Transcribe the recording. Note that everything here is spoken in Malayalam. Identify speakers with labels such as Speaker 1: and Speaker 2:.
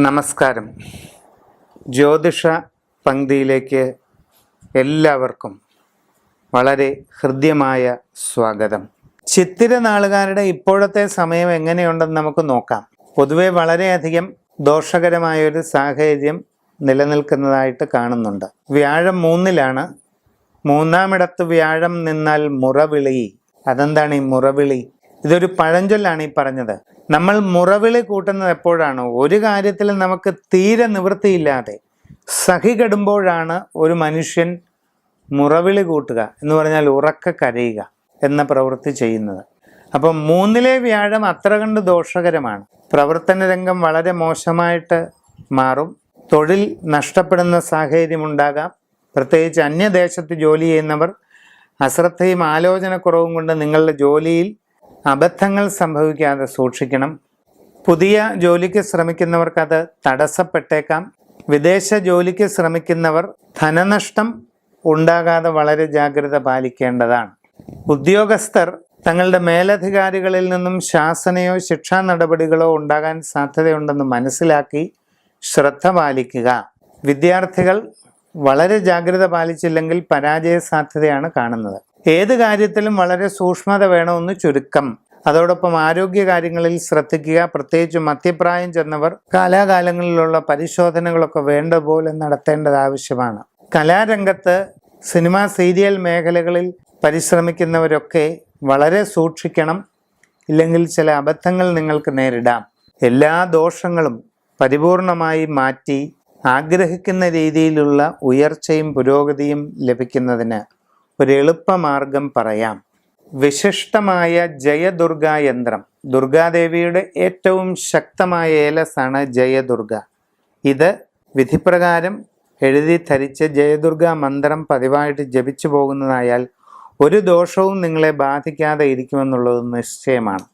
Speaker 1: നമസ്കാരം. ജ്യോതിഷ പങ്ക്തിയിലേക്ക് എല്ലാവർക്കും വളരെ ഹൃദ്യമായ സ്വാഗതം. ചിത്തിര നാളുകാരുടെ ഇപ്പോഴത്തെ സമയം എങ്ങനെയുണ്ടെന്ന് നമുക്ക് നോക്കാം. പൊതുവെ വളരെയധികം ദോഷകരമായൊരു സാഹചര്യം നിലനിൽക്കുന്നതായിട്ട് കാണുന്നുണ്ട്. വ്യാഴം 3-ലാണ്. 3-ാമിടത്ത് വ്യാഴം നിന്നാൽ മുറവിളി. അതെന്താണ് ഈ മുറവിളി? ഇതൊരു പഴഞ്ചൊല്ലാണ് ഈ പറഞ്ഞത്. നമ്മൾ മുറവിളി കൂട്ടുന്നത് എപ്പോഴാണ്? ഒരു കാര്യത്തിലും നമുക്ക് തീരെ നിവൃത്തിയില്ലാതെ സഹികെടുമ്പോഴാണ് ഒരു മനുഷ്യൻ മുറവിളി കൂട്ടുക എന്ന് പറഞ്ഞാൽ ഉറക്കെ കരയുക എന്ന പ്രവൃത്തി ചെയ്യുന്നത്. അപ്പം 3-ലെ വ്യാഴം അത്ര കണ്ട് ദോഷകരമാണ്. പ്രവർത്തന രംഗം വളരെ മോശമായിട്ട് മാറും. തൊഴിൽ നഷ്ടപ്പെടുന്ന സാഹചര്യമുണ്ടാകാം. പ്രത്യേകിച്ച് അന്യദേശത്ത് ജോലി ചെയ്യുന്നവർ അശ്രദ്ധയും ആലോചനക്കുറവും കൊണ്ട് നിങ്ങളുടെ ജോലിയിൽ അബദ്ധങ്ങൾ സംഭവിക്കാതെ സൂക്ഷിക്കണം. പുതിയ ജോലിക്ക് ശ്രമിക്കുന്നവർക്കത് തടസ്സപ്പെട്ടേക്കാം. വിദേശ ജോലിക്ക് ശ്രമിക്കുന്നവർ ധനനഷ്ടം ഉണ്ടാകാതെ വളരെ ജാഗ്രത പാലിക്കേണ്ടതാണ്. ഉദ്യോഗസ്ഥർ തങ്ങളുടെ മേലധികാരികളിൽ നിന്നും ശാസനയോ ശിക്ഷാ നടപടികളോ ഉണ്ടാകാൻ സാധ്യതയുണ്ടെന്ന് മനസ്സിലാക്കി ശ്രദ്ധ പാലിക്കുക. വിദ്യാർത്ഥികൾ വളരെ ജാഗ്രത പാലിച്ചില്ലെങ്കിൽ പരാജയ സാധ്യതയാണ് കാണുന്നത്. ഏത് കാര്യത്തിലും വളരെ സൂക്ഷ്മത വേണമെന്ന് ചുരുക്കം. അതോടൊപ്പം ആരോഗ്യ കാര്യങ്ങളിൽ ശ്രദ്ധിക്കുക. പ്രത്യേകിച്ച് മധ്യപ്രായം ചെന്നവർ കാലാകാലങ്ങളിലുള്ള പരിശോധനകളൊക്കെ വേണ്ട പോലെ നടത്തേണ്ടത് ആവശ്യമാണ്. കലാരംഗത്ത് സിനിമ സീരിയൽ മേഖലകളിൽ പരിശ്രമിക്കുന്നവരൊക്കെ വളരെ സൂക്ഷിക്കണം. ഇല്ലെങ്കിൽ ചില അബദ്ധങ്ങൾ നിങ്ങൾക്ക് നേരിടാം. എല്ലാ ദോഷങ്ങളും പരിപൂർണമായി മാറ്റി ആഗ്രഹിക്കുന്ന രീതിയിലുള്ള ഉയർച്ചയും പുരോഗതിയും ലഭിക്കുന്നതിന് ഒരു എളുപ്പമാർഗം പറയാം. വിശിഷ്ടമായ ജയദുർഗ യന്ത്രം. ദുർഗാദേവിയുടെ ഏറ്റവും ശക്തമായ ഏലസാണ് ജയദുർഗ. ഇത് വിധിപ്രകാരം എഴുതി ധരിച്ച് ജയദുർഗ മന്ത്രം പതിവായിട്ട് ജപിച്ചു പോകുന്നതായാൽ ഒരു ദോഷവും നിങ്ങളെ ബാധിക്കാതെ ഇരിക്കുമെന്നുള്ളത് നിശ്ചയമാണ്.